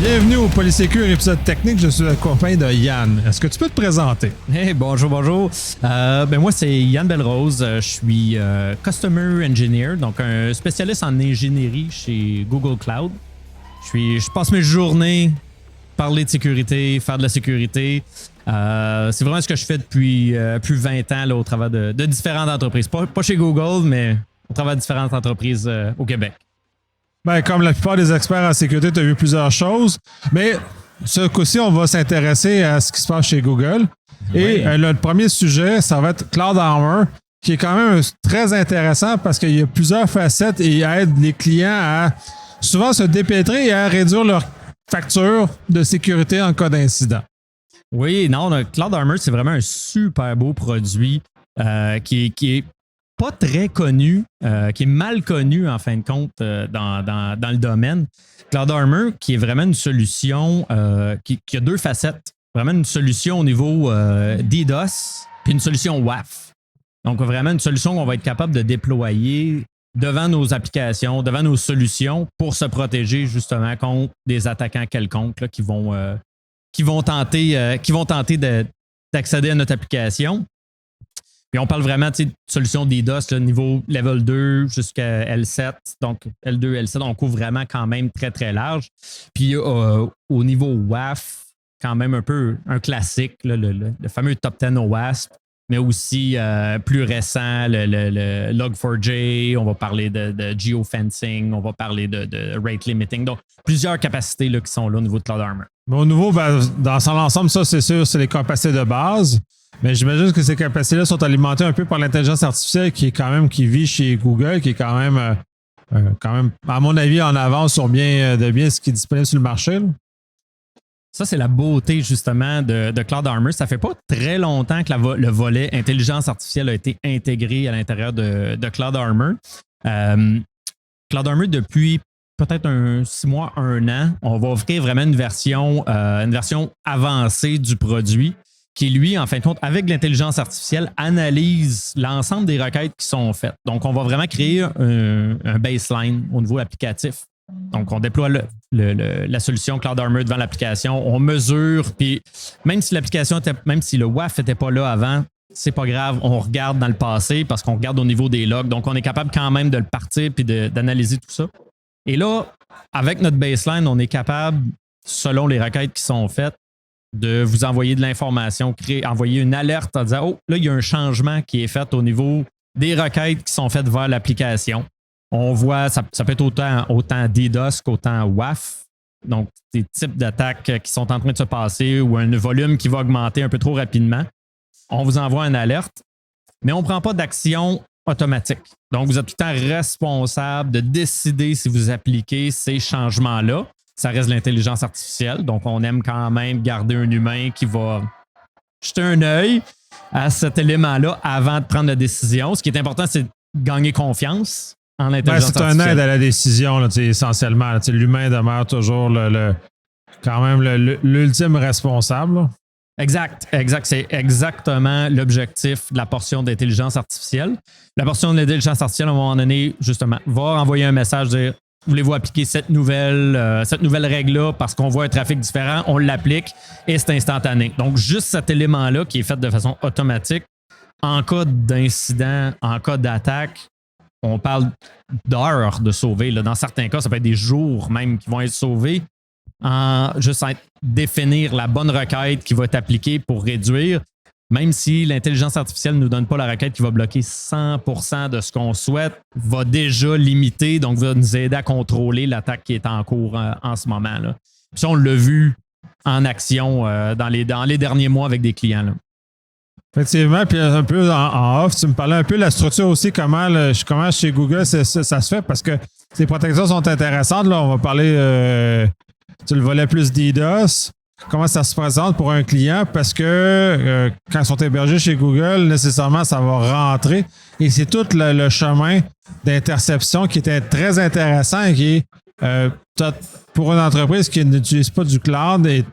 Bienvenue au Polysécure épisode technique. Je suis accompagné de Yann. Est-ce que tu peux te présenter? Hey, bonjour. Moi, c'est Yann Belrose. Je suis Customer Engineer, donc un spécialiste en ingénierie chez Google Cloud. Je passe mes journées parler de sécurité, faire de la sécurité. C'est vraiment ce que je fais depuis plus 20 ans là, au travers de différentes entreprises. Pas chez Google, mais au travers de différentes entreprises au Québec. Ben, comme la plupart des experts en sécurité, tu as vu plusieurs choses. Mais ce coup-ci, on va s'intéresser à ce qui se passe chez Google. Et le premier sujet, ça va être Cloud Armor, qui est quand même très intéressant parce qu'il y a plusieurs facettes et aide les clients à souvent se dépêtrer et à réduire leur facture de sécurité en cas d'incident. Oui, non, le Cloud Armor, c'est vraiment un super beau produit qui est pas très connu, qui est mal connu en fin de compte dans le domaine. Cloud Armor, qui est vraiment une solution qui a deux facettes. Vraiment une solution au niveau DDoS, puis une solution WAF. Donc, vraiment une solution qu'on va être capable de déployer devant nos applications, devant nos solutions pour se protéger justement contre des attaquants quelconques là, qui vont tenter d'accéder à notre application. Puis on parle vraiment de solutions DDoS, là, niveau level 2 jusqu'à L7. Donc L2, L7, on couvre vraiment quand même très, très large. Puis au niveau WAF, quand même un peu un classique, là, le fameux Top 10 OWASP, mais aussi plus récent, le Log4j, on va parler de geofencing, on va parler de rate limiting. Donc, plusieurs capacités là, qui sont là au niveau de Cloud Armor. Mais au niveau, dans son ensemble, ça, c'est sûr, c'est les capacités de base. Mais j'imagine que ces capacités-là sont alimentées un peu par l'intelligence artificielle qui vit chez Google, qui est quand même, à mon avis, en avance sur bien ce qui est disponible sur le marché. Là. Ça, c'est la beauté, justement, de Cloud Armor. Ça fait pas très longtemps que le volet intelligence artificielle a été intégré à l'intérieur de Cloud Armor. Cloud Armor, depuis peut-être 6 mois, 1 an, on va offrir vraiment une version avancée du produit qui, lui, en fin de compte, avec l'intelligence artificielle, analyse l'ensemble des requêtes qui sont faites. Donc, on va vraiment créer un baseline au niveau applicatif. Donc, on déploie la solution Cloud Armor devant l'application, on mesure, puis même si le WAF n'était pas là avant, c'est pas grave, on regarde dans le passé parce qu'on regarde au niveau des logs. Donc, on est capable quand même de le partir puis d'analyser tout ça. Et là, avec notre baseline, on est capable, selon les requêtes qui sont faites, de vous envoyer de l'information, envoyer une alerte en disant « Oh, là, il y a un changement qui est fait au niveau des requêtes qui sont faites vers l'application. » On voit, ça peut être autant DDoS qu'autant WAF, donc des types d'attaques qui sont en train de se passer ou un volume qui va augmenter un peu trop rapidement. On vous envoie une alerte, mais on ne prend pas d'action automatique. Donc, vous êtes tout le temps responsable de décider si vous appliquez ces changements-là. Ça reste l'intelligence artificielle, donc on aime quand même garder un humain qui va jeter un œil à cet élément-là avant de prendre la décision. Ce qui est important, c'est de gagner confiance en l'intelligence artificielle. C'est un aide à la décision, là, essentiellement. Là, l'humain demeure toujours quand même l'ultime responsable. Là. Exact. C'est exactement l'objectif de la portion d'intelligence artificielle. La portion de l'intelligence artificielle, à un moment donné, justement, va envoyer un message, dire voulez-vous appliquer cette nouvelle règle-là parce qu'on voit un trafic différent, on l'applique et c'est instantané. Donc, juste cet élément-là qui est fait de façon automatique, en cas d'incident, en cas d'attaque, on parle d'heures de sauver. Là. Dans certains cas, ça peut être des jours même qui vont être sauvés en juste définir la bonne requête qui va être appliquée pour réduire. Même si l'intelligence artificielle ne nous donne pas la requête qui va bloquer 100% de ce qu'on souhaite, va déjà limiter, donc va nous aider à contrôler l'attaque qui est en cours en ce moment. Là. Puis ça, on l'a vu en action dans les derniers mois avec des clients. Là. Effectivement, puis un peu en off, tu me parlais un peu de la structure aussi, comment chez Google ça se fait, parce que ces protections sont intéressantes. Là, on va parler le volet plus DDoS. Comment ça se présente pour un client? Parce que quand ils sont hébergés chez Google, nécessairement, ça va rentrer. Et c'est tout le chemin d'interception qui était très intéressant et qui est, pour une entreprise qui n'utilise pas du cloud, est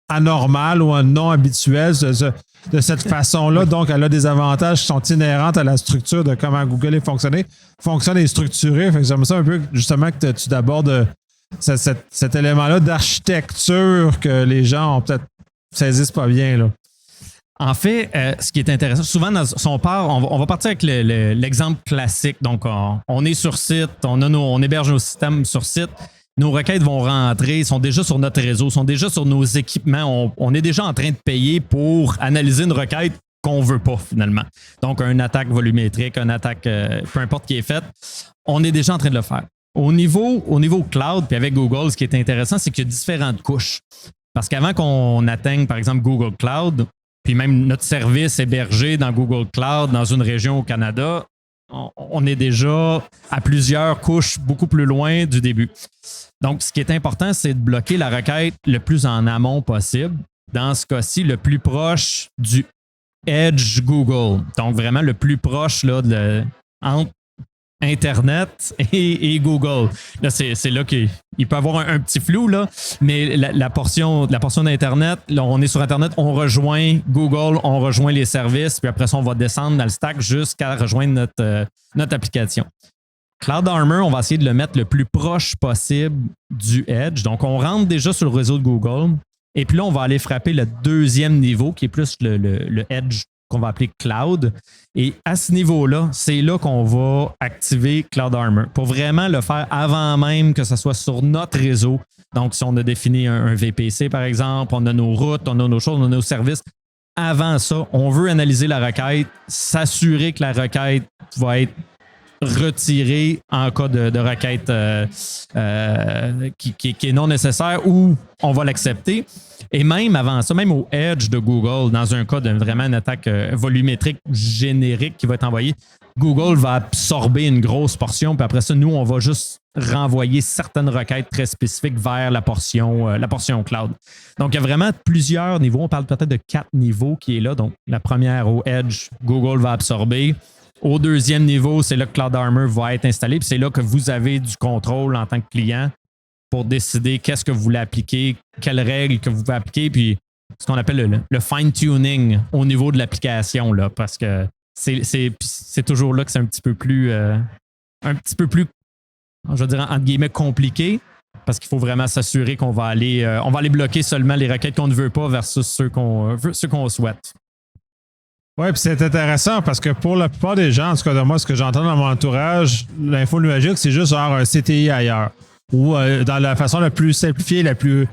anormal ou non habituel de cette façon-là. Donc, elle a des avantages qui sont inhérents à la structure de comment Google est fonctionne et structuré. Fait que j'aime ça un peu, justement, que tu abordes cet élément-là d'architecture que les gens ont peut-être saisissent pas bien, là. En fait, ce qui est intéressant, souvent, si on part, on va partir avec l'exemple classique. Donc, on est sur site, on héberge nos systèmes sur site. Nos requêtes vont rentrer, sont déjà sur notre réseau, sont déjà sur nos équipements. On est déjà en train de payer pour analyser une requête qu'on ne veut pas, finalement. Donc, une attaque volumétrique, une attaque, peu importe qui est faite, on est déjà en train de le faire. Au niveau cloud, puis avec Google, ce qui est intéressant, c'est qu'il y a différentes couches. Parce qu'avant qu'on atteigne, par exemple, Google Cloud, puis même notre service hébergé dans Google Cloud, dans une région au Canada, on est déjà à plusieurs couches beaucoup plus loin du début. Donc, ce qui est important, c'est de bloquer la requête le plus en amont possible. Dans ce cas-ci, le plus proche du Edge Google. Donc, vraiment le plus proche là, entre Internet et Google. Là, c'est là qu'il peut y avoir un petit flou, là, mais la portion d'Internet, là, on est sur Internet, on rejoint Google, on rejoint les services, puis après ça, on va descendre dans le stack jusqu'à rejoindre notre application. Cloud Armor, on va essayer de le mettre le plus proche possible du Edge. Donc, on rentre déjà sur le réseau de Google, et puis là, on va aller frapper le deuxième niveau, qui est plus le Edge qu'on va appeler Cloud. Et à ce niveau-là, c'est là qu'on va activer Cloud Armor pour vraiment le faire avant même que ce soit sur notre réseau. Donc, si on a défini un VPC, par exemple, on a nos routes, on a nos choses, on a nos services. Avant ça, on veut analyser la requête, s'assurer que la requête va être retirée en cas de requête qui est non nécessaire ou on va l'accepter. Et même avant ça, même au Edge de Google, dans un cas de vraiment une attaque volumétrique générique qui va être envoyée, Google va absorber une grosse portion, puis après ça, nous, on va juste renvoyer certaines requêtes très spécifiques vers la portion cloud. Donc, il y a vraiment plusieurs niveaux. On parle peut-être de 4 niveaux qui est là. Donc, la première au Edge, Google va absorber. Au deuxième niveau, c'est là que Cloud Armor va être installé, puis c'est là que vous avez du contrôle en tant que client pour décider qu'est-ce que vous voulez appliquer, quelles règles que vous pouvez appliquer, puis ce qu'on appelle le fine-tuning au niveau de l'application, là, parce que c'est toujours là que c'est un petit peu plus, je veux dire, entre guillemets, compliqué, parce qu'il faut vraiment s'assurer qu'on va aller bloquer seulement les requêtes qu'on ne veut pas versus ceux qu'on souhaite. Oui, puis c'est intéressant parce que pour la plupart des gens, en tout cas de moi, ce que j'entends dans mon entourage, l'info numérique, c'est juste avoir un CTI ailleurs. Ou dans la façon la plus simplifiée, la plus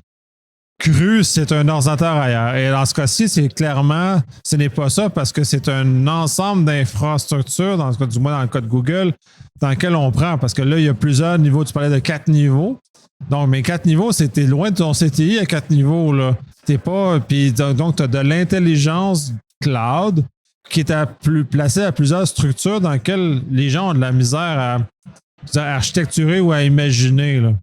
crue, c'est un ordinateur ailleurs. Et dans ce cas-ci, c'est clairement, ce n'est pas ça parce que c'est un ensemble d'infrastructures, dans ce cas, du moins dans le cas de Google, dans lequel on prend. Parce que là, il y a plusieurs niveaux. Tu parlais de 4 niveaux. Donc, mais 4 niveaux, c'était loin de ton CTI à 4 niveaux, là. T'es pas. Puis donc, tu as de l'intelligence cloud qui est placée à plusieurs structures dans lesquelles les gens ont de la misère à architecturer ou à imaginer, là.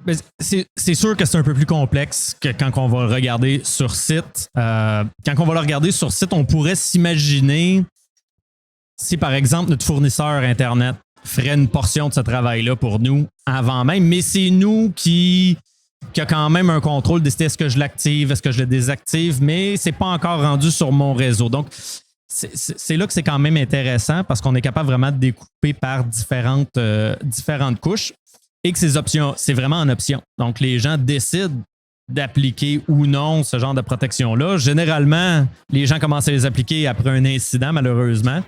Mais c'est sûr que c'est un peu plus complexe que quand on va le regarder sur site. Quand on va le regarder sur site, on pourrait s'imaginer si, par exemple, notre fournisseur Internet ferait une portion de ce travail-là pour nous avant même, mais c'est nous qui a quand même un contrôle de est-ce que je l'active, est-ce que je le désactive, mais c'est pas encore rendu sur mon réseau. Donc, c'est là que c'est quand même intéressant parce qu'on est capable vraiment de découper par différentes couches et que ces options, c'est vraiment en option. Donc, les gens décident d'appliquer ou non ce genre de protection-là. Généralement, les gens commencent à les appliquer après un incident, malheureusement.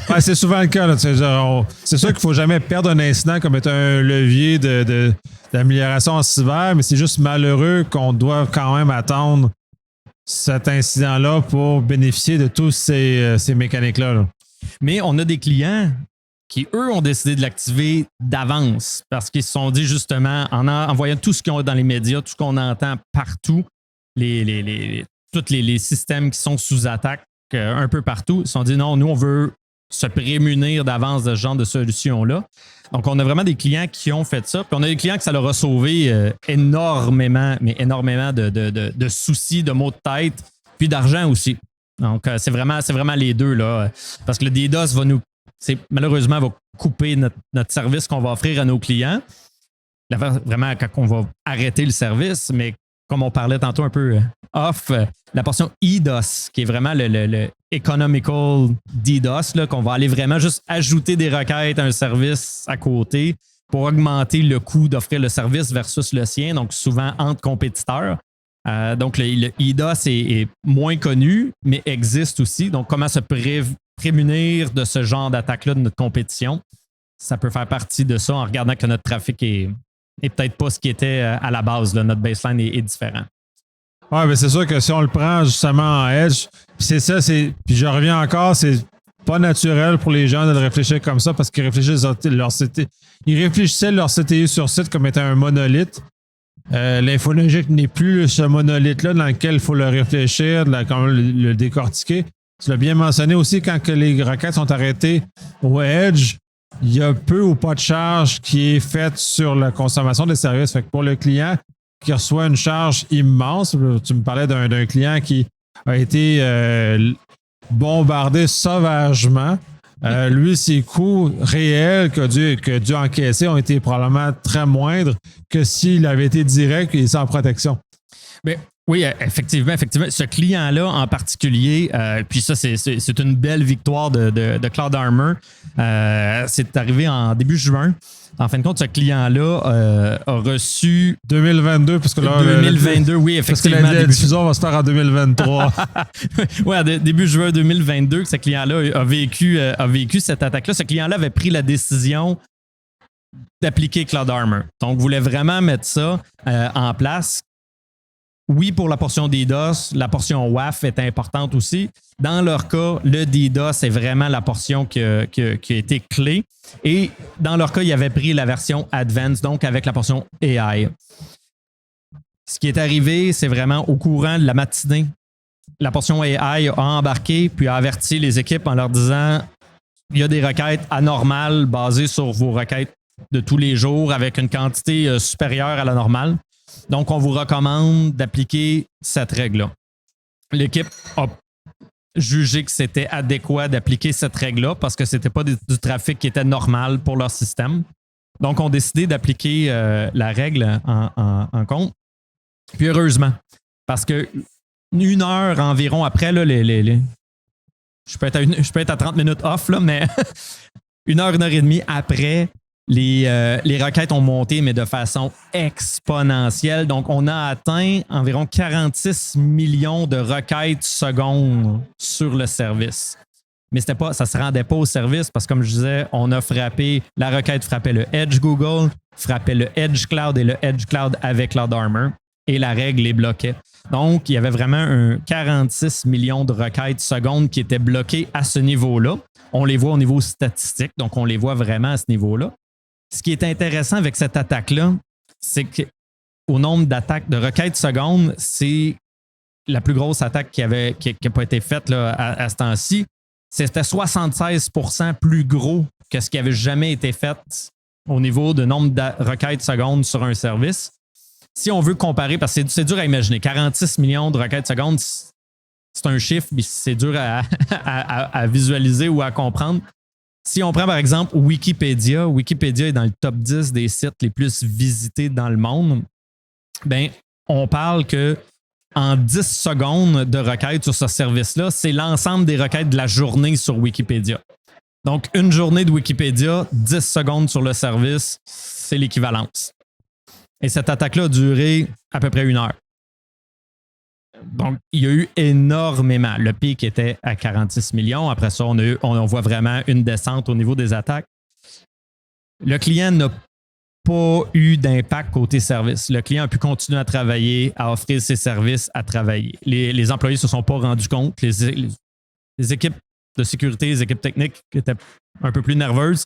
Ouais, c'est souvent le cas. Là. C'est sûr qu'il ne faut jamais perdre un incident comme étant un levier d'amélioration en cyber, mais c'est juste malheureux qu'on doive quand même attendre cet incident-là pour bénéficier de tous ces mécaniques-là. Là. Mais on a des clients qui, eux, ont décidé de l'activer d'avance parce qu'ils se sont dit justement, en voyant tout ce qu'on a dans les médias, tout ce qu'on entend partout, tous les systèmes qui sont sous attaque un peu partout, ils se sont dit non, nous, on veut se prémunir d'avance de ce genre de solution-là. Donc, on a vraiment des clients qui ont fait ça. Puis on a des clients que ça leur a sauvé énormément de soucis, de maux de tête, puis d'argent aussi. Donc, c'est vraiment les deux, là. Parce que le DDoS malheureusement, va couper notre service qu'on va offrir à nos clients. Vraiment, quand on va arrêter le service, mais comme on parlait tantôt un peu off, la portion EDOS, qui est vraiment le economical DDoS, là, qu'on va aller vraiment juste ajouter des requêtes à un service à côté. pour augmenter le coût d'offrir le service versus le sien, donc souvent entre compétiteurs. Donc, le IDOS est moins connu, mais existe aussi. Donc, comment se prémunir de ce genre d'attaque-là de notre compétition? Ça peut faire partie de ça en regardant que notre trafic est peut-être pas ce qui était à la base. Là. Notre baseline est différent. Oui, mais c'est sûr que si on le prend justement en edge, c'est ça, puis je reviens encore, c'est pas naturel pour les gens de le réfléchir comme ça parce qu'ils réfléchissaient leur CTI sur site comme étant un monolithe. L'infologique n'est plus ce monolithe-là dans lequel il faut le réfléchir, comment le décortiquer. Tu l'as bien mentionné aussi, quand que les requêtes sont arrêtées au edge, il y a peu ou pas de charge qui est faite sur la consommation des services. Fait que pour le client qui reçoit une charge immense, tu me parlais d'un client qui a été bombardé sauvagement. Lui, ses coûts réels qu'il a dû encaisser ont été probablement très moindres que s'il avait été direct et sans protection. Mais oui, effectivement. Ce client-là en particulier, puis ça, c'est une belle victoire de Cloud Armor. C'est arrivé en début juin. En fin de compte, ce client-là a reçu... 2022, parce que là... 2022, oui, effectivement. Parce que la diffusion va se faire en 2023. Oui, début juin 2022, que ce client-là a vécu cette attaque-là. Ce client-là avait pris la décision d'appliquer Cloud Armor. Donc, voulait vraiment mettre ça en place. Oui, pour la portion DDoS, la portion WAF est importante aussi. Dans leur cas, le DDoS est vraiment la portion qui a été clé. Et dans leur cas, ils avaient pris la version Advanced, donc avec la portion AI. Ce qui est arrivé, c'est vraiment au courant de la matinée, la portion AI a embarqué puis a averti les équipes en leur disant il y a des requêtes anormales basées sur vos requêtes de tous les jours avec une quantité supérieure à la normale. Donc, on vous recommande d'appliquer cette règle-là. L'équipe a jugé que c'était adéquat d'appliquer cette règle-là parce que ce n'était pas du trafic qui était normal pour leur système. Donc, on a décidé d'appliquer la règle en compte. Puis heureusement, parce que une heure environ après, là, je peux être à 30 minutes off, là, mais une heure et demie après, les requêtes ont monté, mais de façon exponentielle. Donc, on a atteint environ 46 millions de requêtes secondes sur le service. Mais ça ne se rendait pas au service parce que, comme je disais, la requête frappait le Edge Google, frappait le Edge Cloud et le Edge Cloud avec Cloud Armor et la règle les bloquait. Donc, il y avait vraiment 46 millions de requêtes secondes qui étaient bloquées à ce niveau-là. On les voit au niveau statistique, donc on les voit vraiment à ce niveau-là. Ce qui est intéressant avec cette attaque-là, c'est qu'au nombre d'attaques de requêtes secondes, c'est la plus grosse attaque qui n'a pas été faite là, à ce temps-ci. C'était 76% plus gros que ce qui avait jamais été fait au niveau de nombre de requêtes secondes sur un service. Si on veut comparer, parce que c'est dur à imaginer, 46 millions de requêtes secondes, c'est un chiffre, mais c'est dur à visualiser ou à comprendre. Si on prend par exemple Wikipédia est dans le top 10 des sites les plus visités dans le monde, ben, on parle que en 10 secondes de requêtes sur ce service-là, c'est l'ensemble des requêtes de la journée sur Wikipédia. Donc, une journée de Wikipédia, 10 secondes sur le service, c'est l'équivalence. Et cette attaque-là a duré à peu près 1 heure. Donc, il y a eu énormément. Le pic était à 46 millions. Après ça, on voit vraiment une descente au niveau des attaques. Le client n'a pas eu d'impact côté service. Le client a pu continuer à travailler, à offrir ses services, à travailler. Les employés ne se sont pas rendus compte. Les équipes de sécurité, les équipes techniques étaient un peu plus nerveuses.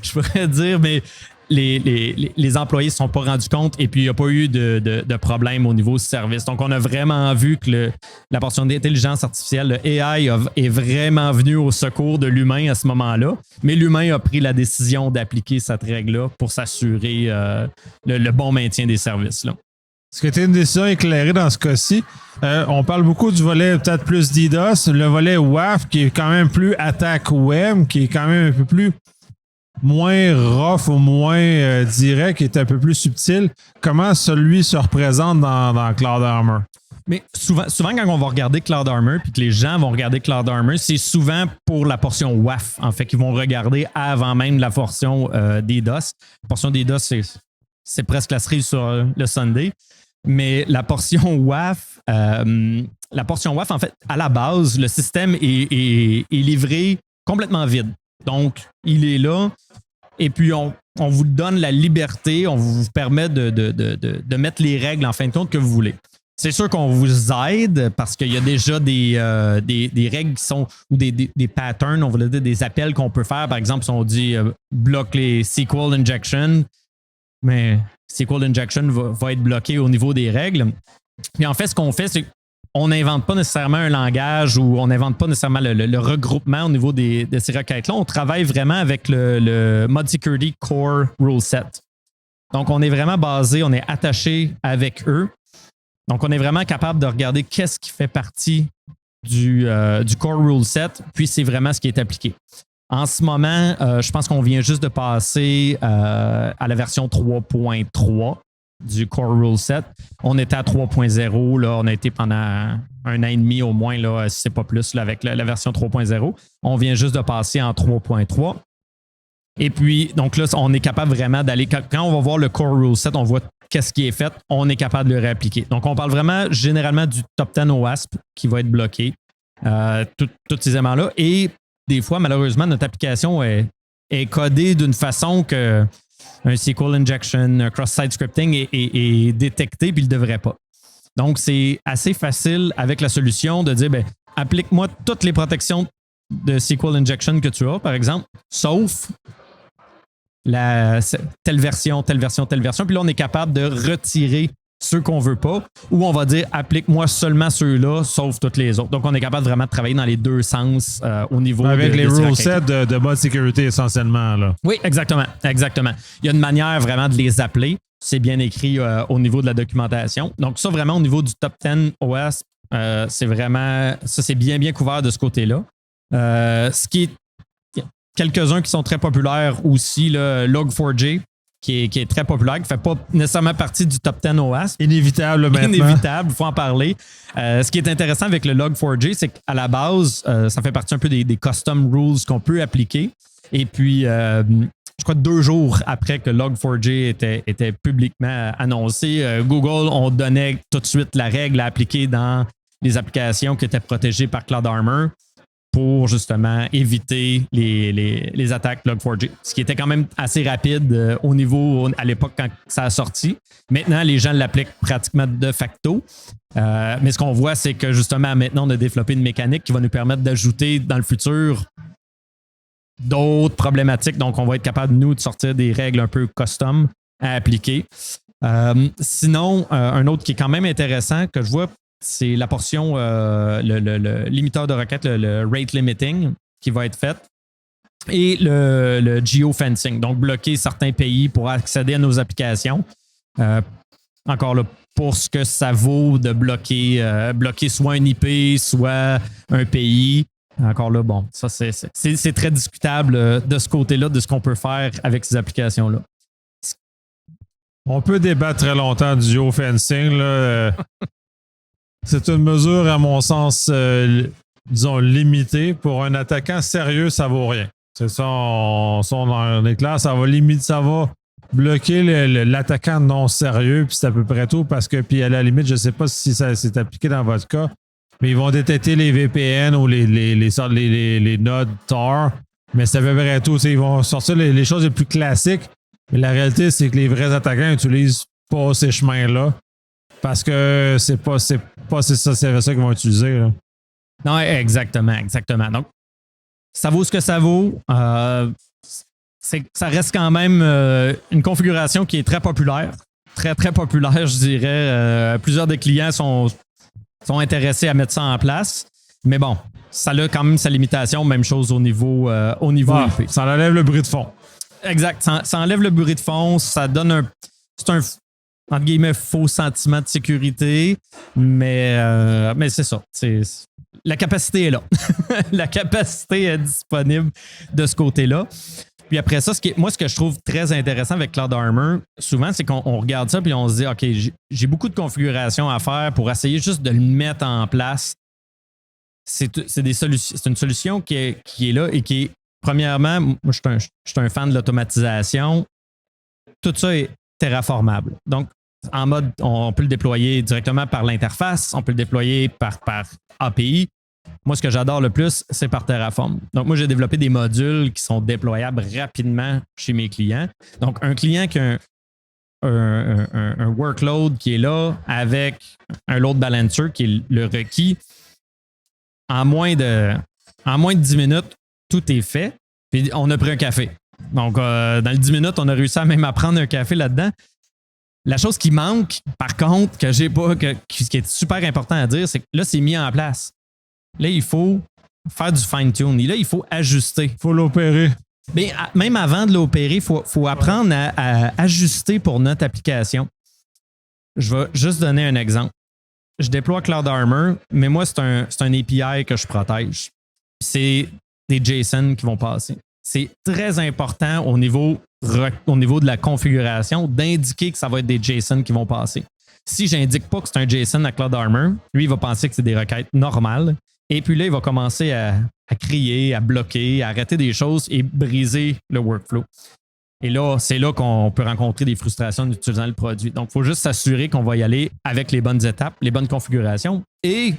Je pourrais dire, mais les employés ne se sont pas rendus compte et puis il n'y a pas eu de problème au niveau du service. Donc, on a vraiment vu que la portion d'intelligence artificielle, le AI, est vraiment venu au secours de l'humain à ce moment-là. Mais l'humain a pris la décision d'appliquer cette règle-là pour s'assurer le bon maintien des services. Là. Ce qui était une décision éclairée dans ce cas-ci, on parle beaucoup du volet peut-être plus DDoS, le volet WAF qui est quand même plus attaque web, qui est quand même un peu plus moins rough ou moins direct, qui est un peu plus subtil. Comment celui se représente dans Cloud Armor? Mais souvent, quand on va regarder Cloud Armor, puis que les gens vont regarder Cloud Armor, c'est souvent pour la portion WAF, en fait, qu'ils vont regarder avant même la portion DDoS. La portion DDoS, c'est presque la cerise sur le Sunday. Mais la portion WAF, en fait, à la base, le système est livré complètement vide. Donc, il est là. Et puis, on vous donne la liberté, on vous permet de mettre les règles, en fin de compte, que vous voulez. C'est sûr qu'on vous aide parce qu'il y a déjà des règles qui sont, ou des patterns, on va dire des appels qu'on peut faire. Par exemple, si on dit bloque les SQL injection, mais SQL injection va être bloqué au niveau des règles. Puis en fait, ce qu'on fait, c'est qu'on n'invente pas nécessairement un langage ou on n'invente pas nécessairement le regroupement au niveau de ces requêtes-là. On travaille vraiment avec le Mod Security Core Rule Set. Donc, on est vraiment basé, on est attaché avec eux. Donc, on est vraiment capable de regarder qu'est-ce qui fait partie du Core Rule Set, puis c'est vraiment ce qui est appliqué. En ce moment, je pense qu'on vient juste de passer à la version 3.3 du Core Rule Set. On était à 3.0, là, on a été pendant un an et demi au moins, là, si c'est pas plus, là, avec la version 3.0. On vient juste de passer en 3.3. Et puis, donc là, on est capable vraiment d'aller... Quand on va voir le Core Rule Set, on voit qu'est-ce qui est fait, on est capable de le réappliquer. Donc, on parle vraiment généralement du top 10 OWASP qui va être bloqué, tous ces éléments-là. Et des fois, malheureusement, notre application est codée d'une façon que un SQL injection, un cross-site scripting est détecté puis il ne devrait pas. Donc, c'est assez facile avec la solution de dire, ben, applique-moi toutes les protections de SQL injection que tu as, par exemple, sauf telle version. Puis là, on est capable de retirer ceux qu'on ne veut pas, ou on va dire applique-moi seulement ceux-là, sauf toutes les autres. Donc, on est capable vraiment de travailler dans les deux sens au niveau avec les rule sets de mode sécurité essentiellement. Là. Oui, exactement. Il y a une manière vraiment de les appeler. C'est bien écrit au niveau de la documentation. Donc, ça, vraiment, au niveau du top 10 OS, c'est vraiment... Ça, c'est bien couvert de ce côté-là. Ce qui est... Quelques-uns qui sont très populaires aussi, Log4j, qui est très populaire, qui ne fait pas nécessairement partie du top 10 OWASP. Inévitable maintenant. Inévitable, il faut en parler. Ce qui est intéressant avec le Log4j, c'est qu'à la base, ça fait partie un peu des custom rules qu'on peut appliquer. Et puis, je crois 2 jours après que Log4j était publiquement annoncé, Google, on donnait tout de suite la règle à appliquer dans les applications qui étaient protégées par Cloud Armor pour justement éviter les attaques Log4j. Ce qui était quand même assez rapide au niveau, à l'époque, quand ça a sorti. Maintenant, les gens l'appliquent pratiquement de facto. Mais ce qu'on voit, c'est que justement, maintenant, on a développé une mécanique qui va nous permettre d'ajouter dans le futur d'autres problématiques. Donc, on va être capable, nous, de sortir des règles un peu custom à appliquer. Sinon, un autre qui est quand même intéressant que je vois, c'est la portion, le limiteur de requête, le rate limiting qui va être fait. Et le geofencing, donc bloquer certains pays pour accéder à nos applications. Encore là, pour ce que ça vaut de bloquer soit un IP, soit un pays. Encore là, bon, ça c'est très discutable de ce côté-là, de ce qu'on peut faire avec ces applications-là. On peut débattre très longtemps du geofencing, là. C'est une mesure, à mon sens, disons, limitée. Pour un attaquant sérieux, ça vaut rien. C'est ça, on est clair, ça va bloquer l'attaquant non sérieux, puis c'est à peu près tout, parce que, puis à la limite, je ne sais pas si ça s'est appliqué dans votre cas, mais ils vont détecter les VPN ou les nodes Tor, mais c'est à peu près tout. Ils vont sortir les choses les plus classiques, mais la réalité, c'est que les vrais attaquants n'utilisent pas ces chemins-là. Parce que c'est ça qu'ils vont utiliser. Là. Non, exactement. Donc, ça vaut ce que ça vaut. Ça reste quand même une configuration qui est très populaire. Très, très populaire, je dirais. Plusieurs des clients sont intéressés à mettre ça en place. Mais bon, ça a quand même sa limitation. Même chose au niveau IP. Ça enlève le bruit de fond. Exact. Ça enlève le bruit de fond. Ça donne c'est un entre guillemets, faux sentiment de sécurité, mais c'est ça. La capacité est là. La capacité est disponible de ce côté-là. Puis après ça, ce que je trouve très intéressant avec Cloud Armor, souvent, c'est qu'on regarde ça puis on se dit, OK, j'ai beaucoup de configurations à faire pour essayer juste de le mettre en place. C'est une solution qui est là et qui est, premièrement, moi, je suis un fan de l'automatisation. Tout ça est terraformable. Donc, en mode, on peut le déployer directement par l'interface, on peut le déployer par API. Moi, ce que j'adore le plus, c'est par Terraform. Donc, moi, j'ai développé des modules qui sont déployables rapidement chez mes clients. Donc, un client qui a un workload qui est là avec un load balancer qui est le requis, en moins de 10 minutes, tout est fait. Puis, on a pris un café. Donc, dans les 10 minutes, on a réussi à même à prendre un café là-dedans. La chose qui manque, par contre, que j'ai pas, qui est super important à dire, c'est que là, c'est mis en place. Là, il faut faire du fine-tune. Là, il faut ajuster. Il faut l'opérer. Mais même avant de l'opérer, il faut apprendre à ajuster pour notre application. Je vais juste donner un exemple. Je déploie Cloud Armor, mais moi, c'est un API que je protège. C'est des JSON qui vont passer. C'est très important au niveau de la configuration d'indiquer que ça va être des JSON qui vont passer. Si je n'indique pas que c'est un JSON à Cloud Armor, lui, il va penser que c'est des requêtes normales. Et puis là, il va commencer à crier, à bloquer, à arrêter des choses et briser le workflow. Et là, c'est là qu'on peut rencontrer des frustrations en utilisant le produit. Donc, il faut juste s'assurer qu'on va y aller avec les bonnes étapes, les bonnes configurations et,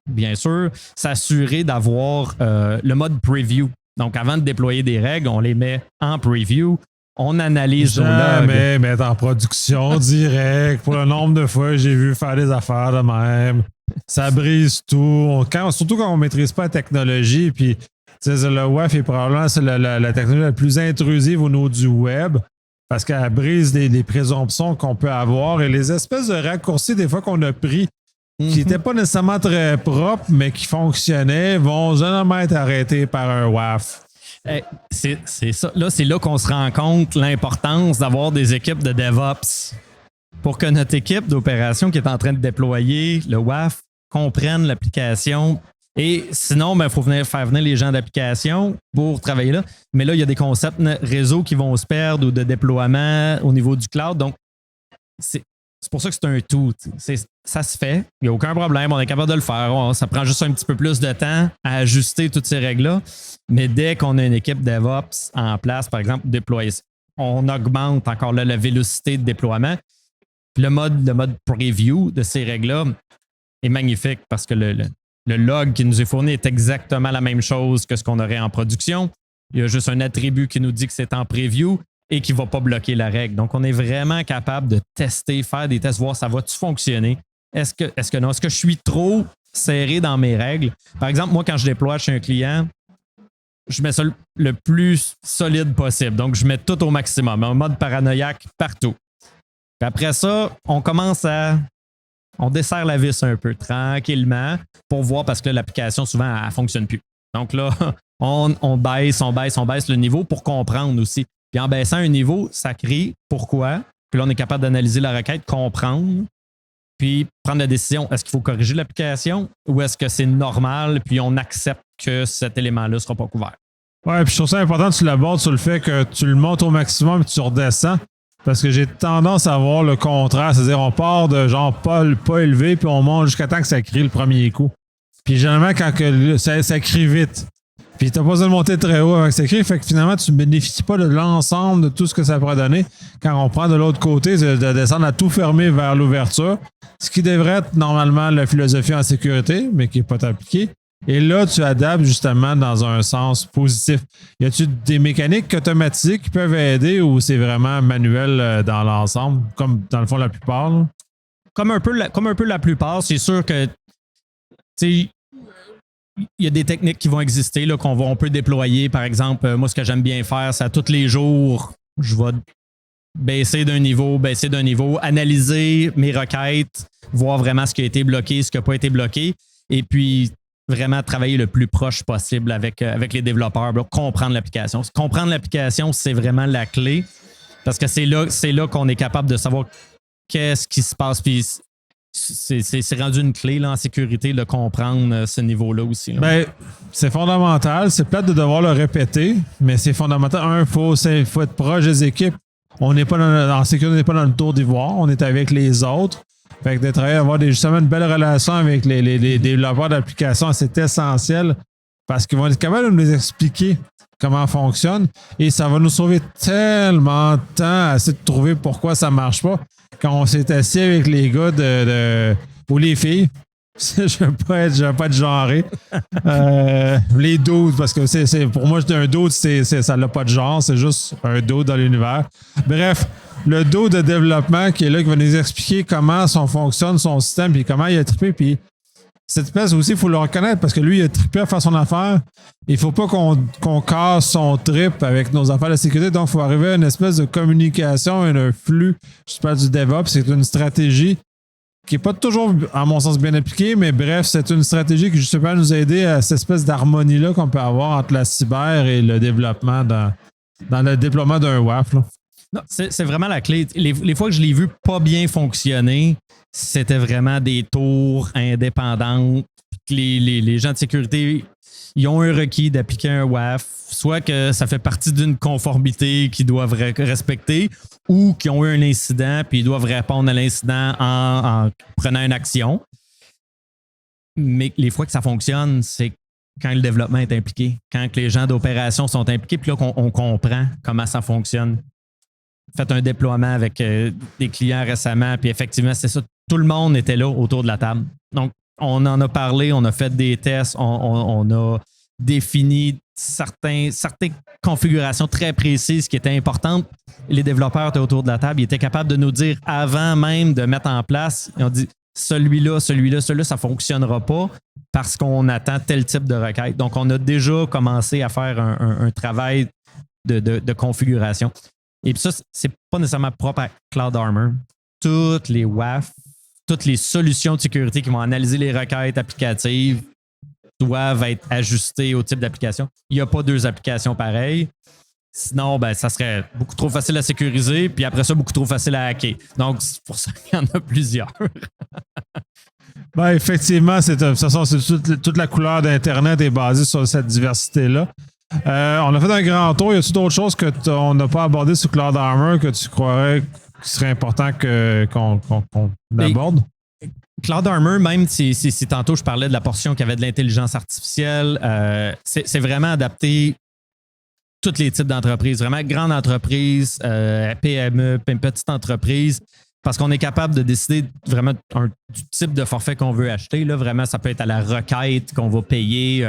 bien sûr, s'assurer d'avoir le mode preview. Donc, avant de déployer des règles, on les met en preview. On analyse nos logs. Jamais mettre en production direct. Pour le nombre de fois que j'ai vu faire des affaires de même. Ça brise tout. Surtout quand on ne maîtrise pas la technologie. Puis, le WAF est probablement la technologie la plus intrusive au niveau du web parce qu'elle brise les présomptions qu'on peut avoir et les espèces de raccourcis, des fois, qu'on a pris qui n'étaient pas nécessairement très propres, mais qui fonctionnaient, vont jamais être arrêtés par un WAF. C'est ça. Là, c'est là qu'on se rend compte l'importance d'avoir des équipes de DevOps pour que notre équipe d'opération qui est en train de déployer le WAF comprenne l'application. Et sinon, il faut faire venir les gens d'application pour travailler là. Mais là, il y a des concepts réseau qui vont se perdre ou de déploiement au niveau du cloud. Donc, c'est pour ça que c'est un tout. Ça se fait. Il n'y a aucun problème. On est capable de le faire. Ça prend juste un petit peu plus de temps à ajuster toutes ces règles-là. Mais dès qu'on a une équipe DevOps en place, par exemple, déployer, on augmente encore là la vélocité de déploiement. Puis le mode preview de ces règles-là est magnifique parce que le log qui nous est fourni est exactement la même chose que ce qu'on aurait en production. Il y a juste un attribut qui nous dit que c'est en preview et qui ne va pas bloquer la règle. Donc, on est vraiment capable de tester, faire des tests, voir ça va-tu fonctionner. Est-ce que non? Est-ce que je suis trop serré dans mes règles? Par exemple, moi, quand je déploie chez un client, je mets ça le plus solide possible. Donc, je mets tout au maximum, en mode paranoïaque partout. Puis après ça, on desserre la vis un peu tranquillement pour voir parce que l'application, souvent, elle ne fonctionne plus. Donc là, on baisse le niveau pour comprendre aussi. Puis en baissant un niveau, ça crie pourquoi. Puis là, on est capable d'analyser la requête, comprendre, puis prendre la décision. Est-ce qu'il faut corriger l'application ou est-ce que c'est normal, puis on accepte que cet élément-là ne sera pas couvert? Ouais, puis je trouve ça important que tu l'abordes sur le fait que tu le montes au maximum et tu redescends. Parce que j'ai tendance à voir le contraire. C'est-à-dire, on part de genre pas élevé, puis on monte jusqu'à temps que ça crie le premier coup. Puis généralement, quand ça crie vite. Puis t'as pas besoin de monter très haut avec ça crie. Fait que finalement, tu ne bénéficies pas de l'ensemble de tout ce que ça pourrait donner. Quand on prend de l'autre côté, c'est de descendre à tout fermer vers l'ouverture. Ce qui devrait être normalement la philosophie en sécurité, mais qui n'est pas appliquée. Et là, tu adaptes justement dans un sens positif. Y a-t-il des mécaniques automatiques qui peuvent aider ou c'est vraiment manuel dans l'ensemble, comme dans le fond la plupart? Là? Comme un peu la plupart, c'est sûr que il y a des techniques qui vont exister là, on peut déployer. Par exemple, moi, ce que j'aime bien faire, c'est à tous les jours, je vais baisser d'un niveau, analyser mes requêtes, voir vraiment ce qui a été bloqué, ce qui n'a pas été bloqué, et puis vraiment travailler le plus proche possible avec les développeurs, là, comprendre l'application. Comprendre l'application, c'est vraiment la clé parce que c'est là qu'on est capable de savoir qu'est-ce qui se passe. Puis c'est rendu une clé là, en sécurité de comprendre ce niveau-là aussi. Là. Ben, c'est fondamental. C'est plate de devoir le répéter, mais c'est fondamental. Il faut être proche des équipes. On n'est pas en sécurité, on n'est pas dans le tour d'ivoire. On est avec les autres. Fait que de travailler, avoir justement une belle relation avec les développeurs d'applications, c'est essentiel parce qu'ils vont être capables de nous expliquer comment ça fonctionne et ça va nous sauver tellement de temps à essayer de trouver pourquoi ça ne marche pas. Quand on s'est assis avec les gars ou les filles, je ne veux pas être genré. Les dudes, parce que pour moi, un dude, ça n'a pas de genre, c'est juste un dude dans l'univers. Bref, le dude de développement qui est là, qui va nous expliquer comment fonctionne son système, puis comment il a trippé, puis cette espèce aussi, il faut le reconnaître, parce que lui, il a trippé à faire son affaire. Il ne faut pas qu'on casse son trip avec nos affaires de sécurité, donc il faut arriver à une espèce de communication et un flux. Je parle du DevOps, c'est une stratégie qui n'est pas toujours, à mon sens, bien appliquée, mais bref, c'est une stratégie qui, justement, nous aider à cette espèce d'harmonie-là qu'on peut avoir entre la cyber et le développement dans le déploiement d'un WAF. Là. Non, c'est vraiment la clé. Les fois que je l'ai vu pas bien fonctionner, c'était vraiment des tours indépendantes. Les gens de sécurité, ils ont un requis d'appliquer un WAF, soit que ça fait partie d'une conformité qu'ils doivent respecter, ou qu'ils ont eu un incident puis ils doivent répondre à l'incident en prenant une action. Mais les fois que ça fonctionne, c'est quand le développement est impliqué, quand les gens d'opération sont impliqués, puis là qu'on comprend comment ça fonctionne. Fait un déploiement avec des clients récemment, puis effectivement, c'est ça. Tout le monde était là autour de la table. Donc, on en a parlé, on a fait des tests, on a défini certaines configurations très précises qui étaient importantes. Les développeurs étaient autour de la table, ils étaient capables de nous dire avant même de mettre en place, ils ont dit celui-là, ça ne fonctionnera pas parce qu'on attend tel type de requête. Donc, on a déjà commencé à faire un travail de configuration. Et puis ça, c'est pas nécessairement propre à Cloud Armor. Toutes les WAF, toutes les solutions de sécurité qui vont analyser les requêtes applicatives doivent être ajustées au type d'application. Il n'y a pas deux applications pareilles. Sinon, ça serait beaucoup trop facile à sécuriser, puis après ça, beaucoup trop facile à hacker. Donc, c'est pour ça qu'il y en a plusieurs. Effectivement, de toute façon, toute la couleur d'Internet est basée sur cette diversité-là. On a fait un grand tour. Y a-t-il d'autres choses qu'on n'a pas abordées sur Cloud Armor que tu croirais qu'il serait important qu'on aborde? Cloud Armor, même si tantôt je parlais de la portion qui avait de l'intelligence artificielle, c'est vraiment adapté tous les types d'entreprises, vraiment grande entreprise, PME, petite entreprise, parce qu'on est capable de décider vraiment du type de forfait qu'on veut acheter. Là, vraiment, ça peut être à la requête qu'on va payer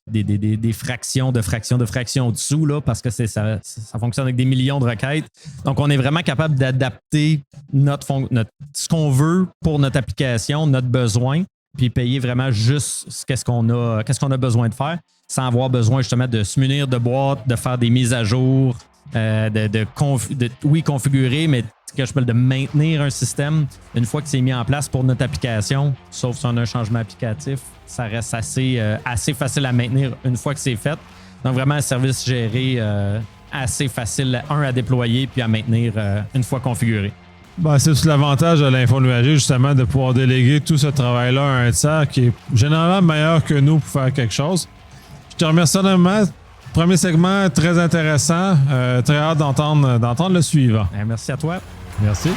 des fractions dessous, là, parce que ça fonctionne avec des millions de requêtes. Donc, on est vraiment capable d'adapter ce qu'on veut pour notre application, notre besoin, puis payer vraiment juste qu'est-ce qu'on a besoin de faire, sans avoir besoin justement de se munir de boîtes, de faire des mises à jour, configurer, mais que je peux de maintenir un système une fois que c'est mis en place pour notre application, sauf si on a un changement applicatif, ça reste assez facile à maintenir une fois que c'est fait. Donc vraiment un service géré assez facile, à déployer puis à maintenir une fois configuré. C'est tout l'avantage de l'info nuagique, justement, de pouvoir déléguer tout ce travail-là à un tiers qui est généralement meilleur que nous pour faire quelque chose. Je te remercie énormément. Premier segment, très intéressant. Très hâte d'entendre le suivant. Merci à toi. Merci.